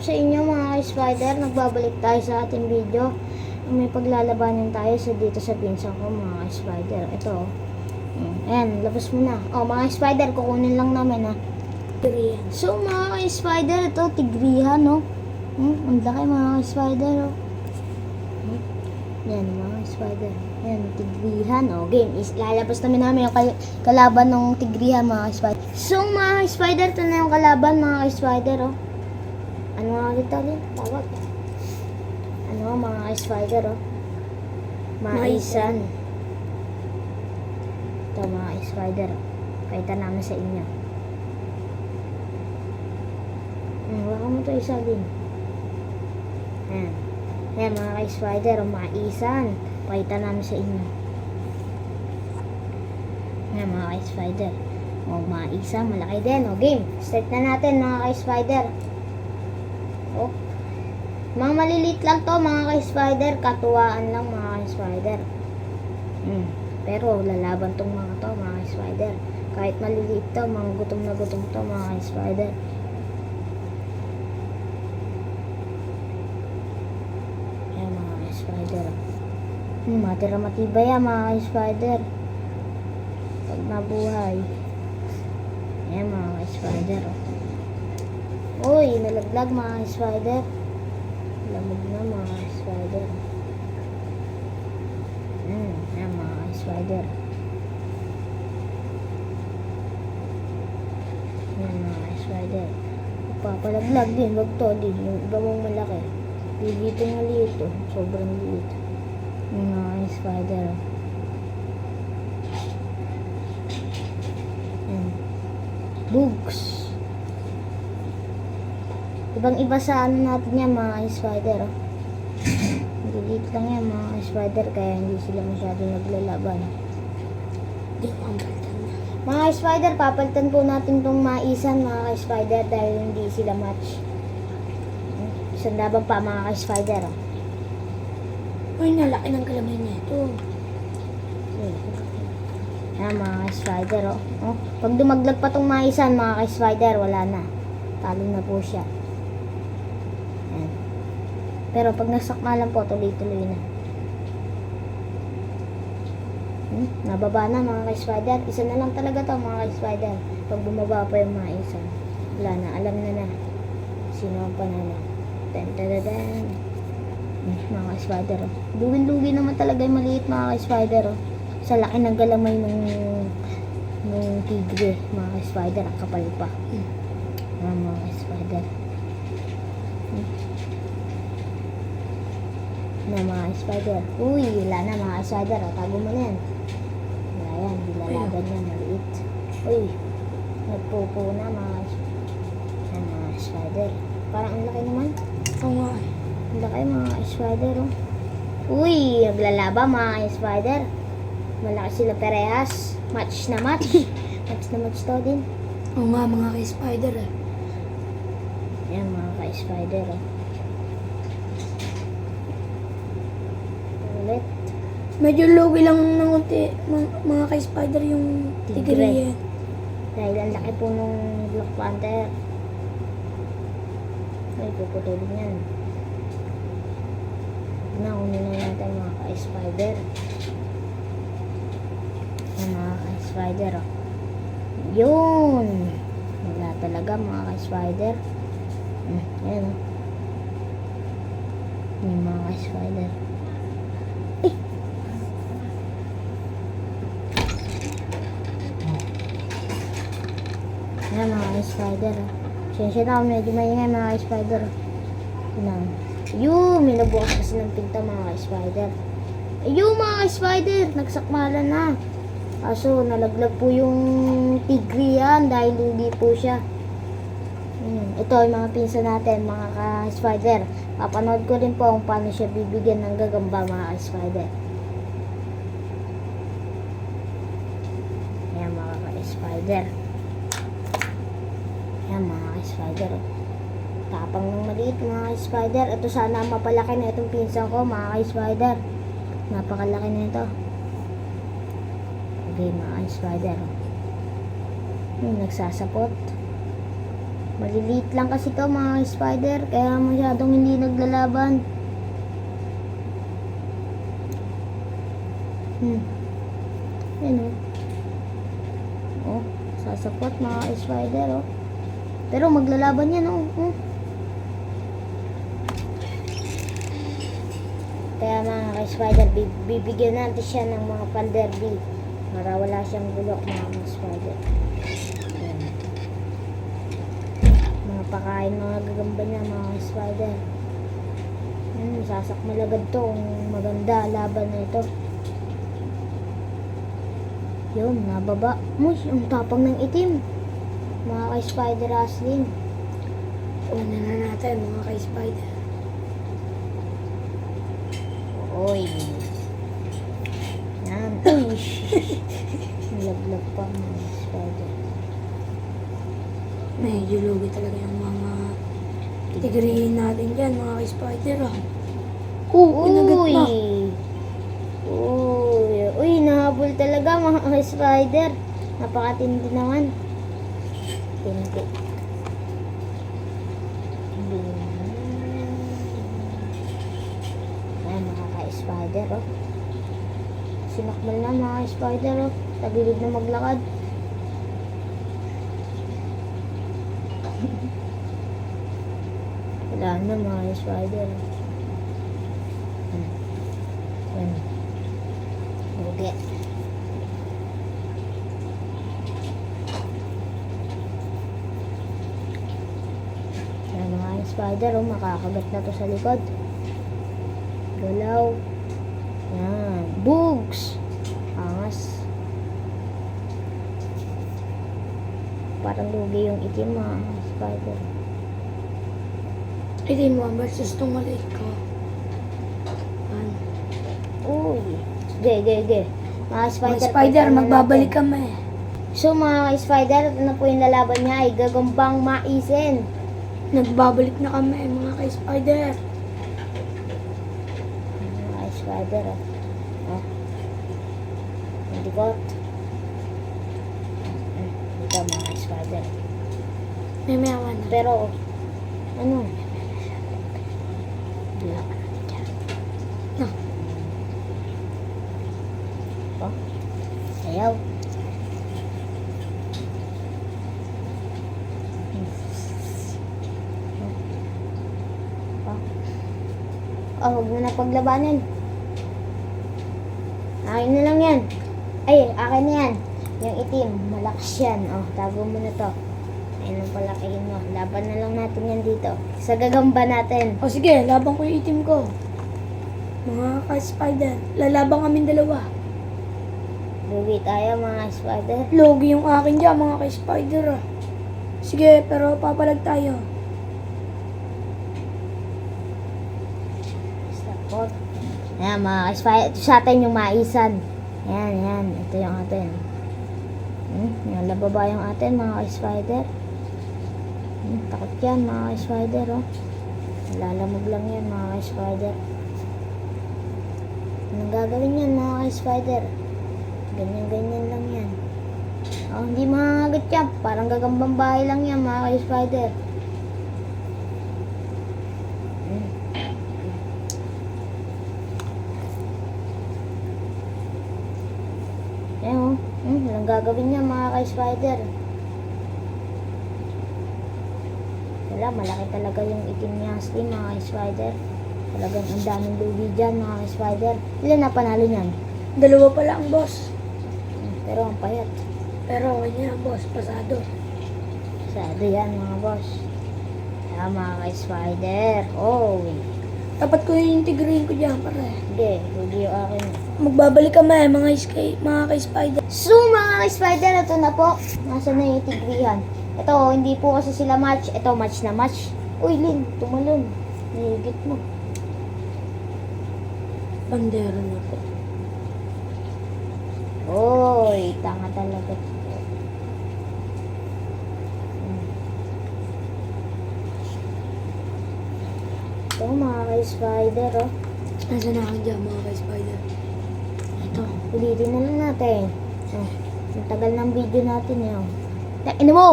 Sa inyo mga ka-spider, nagbabalik tayo sa ating video. May paglalabanan tayo dito sa pinsan ko mga ka-spider. Ito. Ayan, labas mo na. Mga ka-spider, kukunin lang namin ha. Tigrihan. So mga ka-spider, ito tigrihan no. Ang laki mga ka-spider oh. Yan mga ka-spider. Yan, tigrihan. Game. Lalabas namin yung kalaban ng tigrihan mga ka-spider. So mga ka-spider, ito na yung kalaban mga ka-spider oh. Ano nga kita ulit? Tawag. Ano mga ka-spider oh. Maisan. Ito mga ka-spider oh. Pakita namin sa inyo. Baka mo ito isa din. Ayan. Ayan mga ka-spider oh. Maisan. Pakita namin sa inyo. Ayan mga ka-spider. Maisan. Malaki din. Game. Start na natin mga ka-spider. Mga maliliit lang to mga ka-spider, katuwaan lang mga ka-spider. Pero lalaban tong mga to mga ka-spider. Kahit maliliit to, mga gutom na gutom to mga ka-spider. Ayan mga ka-spider. Matira matibay yan mga ka-spider. Pag nabuhay. Ayan mga ka-spider. Uy, nalaglag mga ka-spider. Lamog na mga spider. Ayan mga spider. Ayan mga spider. Papalaglag din. Wag to din. Yung iba mong malaki. Dito yung maliit to. Sobrang liit. Ayan mga spider. Ayan. Bugs. Ibang iba sa ano natin yan mga spider oh. Maliit lang yan mga spider, kaya hindi sila masyadong naglalaban. Mga spider, papalitan po natin tong maisan mga spider dahil hindi sila match. Isang laban pa mga spider oh. Uy, nalaki ng kalamay niya ito. Ayan mga spider oh. Pag dumaglag pa tong maisan mga spider, wala na. Talo na po siya. Pero pag nasakma lang po, tuloy-tuloy na. Nababa na mga ka-spider. Isa na lang talaga to mga ka-spider. Pag bumaba pa yung mga isa, wala na. Alam na sino ang panalo. Dan. Mga ka-spider. Luwin-luwi naman talaga yung maliit mga ka-spider. Sa laki ng galamay ng tigre. Mga ka-spider. Ang kapal pa. Mga ka-spider. Na mga spider. Uy, wala na mga spider. Tago mo na yan. Wala yan. Hindi lalaban yan. Maliit. Uy, nagpupo na mga spider. Parang ang laki naman. Oo nga. Ang laki mga spider. Uy, naglalaba mga spider. Malaki sila parehas. Match na match. Match na match to din. Oo nga mga ka-spider eh. Yan mga ka-spider. Medyo lugi lang ng unti mga ka-spider yung tigrihan. Dahil ang laki po nung Black Panther. Ay, puputulin yan. Naunin na natin mga ka-spider. Mga ka-spider Yun! Wala talaga mga ka-spider. Ayan yung mga ka-spider. Ayan mga spider. Sensya na, medyo maingay mga spider. May nabukas kasi ng pinto mga spider. Mga spider, nagsakmalan na. Kaso nalaglag po yung tigre yan dahil lugi po siya. Ito yung mga pinsa natin mga ka-spider. Papanood ko rin po kung paano siya bibigyan ng gagamba mga ka-spider. Ayan mga ka-spider. Ayan mga ka-spider. Tapang ng maliit mga ka-spider. Ito sana mapalaki na itong pinsan ko mga ka-spider. Napakalaki na ito. Okay mga ka-spider. Nagsasapot. Maliliit lang kasi to mga spider, kaya masyadong hindi naglalaban. Yan o. Oh, sasapot mga spider oh. Pero maglalaban yan oh. Kaya mga ka-spider, bibigyan natin siya ng mga panderby para wala siyang bulok mga ka-spider. Ayan. Mga pakain, mga gagamba niya mga ka-spider. Sasak malagad to kung maganda laban na ito. Yun, nababa. Mush, yung tapang ng itim. Mga ka-spider Aslin. Una na natin mga ka-spider. Oy. Yan. Uy. Nalaglag pa mga spider. Medyo lugi talaga yung mga tigrihin natin dyan mga ka-spider ah. Pinagat Uy. na. Uy, nahabol talaga mga spider. Napakatindi naman. Tindi. Ayan mga ka-spider oh. Sinakbal na mga spider oh. Tagilid na maglakad. Wala na mga spider. Ayan. Bugi. Ayan mga spider oh. Makakagat na to sa likod. Galaw. Yan. Bugs. Angas. Parang lugi yung itim mga spider. Itin mo versus itong maliit ko. Ano? Uy. Ge. Mga spider. Mga spider, pagkano magbabalik natin. kami. So mga spider, ito na po yung lalaban niya ay gagambang maisin. Nagbabalik na kami mga ka-spider. Mga spider oh. Oh. Hindi ko. Ito mga spider. May mayaman na. Pero, ano? No. Oh. Ayaw. Oh, huwag mo na paglabanan. Akin na lang yan. Ay, akin na yan. Yung itim, malakas yan. Oh, tago mo na to. Ayun ang palakihin mo. Laban na lang natin yan dito. Sa gagamba natin. O sige, labang ko yung itim ko. Mga ka-spider, lalabang kami dalawa. Lugi tayo mga spider. Logi yung akin dyan mga ka-spider ah. Sige, pero papalag tayo. Stop. Ayan mga spider. Ito sa atin yung maisan. Ayan. Ito yung atin. Yan, lababa yung atin mga spider. Takot yan mga spider oh. Lalamog lang yan mga spider. Anong gagawin yan mga spider? Ganyan lang yan. Oh, hindi makakagat yan. Parang gagambang bahay lang yan mga spider. Ayan oh. Anong gagawin niya mga ka-spider? Wala, malaki talaga yung itim niya Asli mga ka-spider. Talagang ang daming lugi dyan mga ka-spider. Ilan na panalo niyan? Dalawa pa lang, boss. Pero ang payat. Pero okay niya, boss. Pasado. Sado yan mga boss. Kaya mga ka-spider. Oh. Dapat ko yung tigrihin ko dyan, pare. Hindi, lugi yung akin. Magbabalik kami, mga ka-spider. So mga ka-spider, ito na po. Nasaan na yung tigrihan? Ito, hindi po kasi sila match. Ito, match na match. Uy, Lin, tumalon. Nahigit mo. Bandera na po. Oy, tanga talaga. Ito, mga ka-spider, oh. Nasaan na ako dyan, mga ka-spider? Ito. Ulitin na lang natin. Oh, ang tagal ng video natin, yun. Ano mo?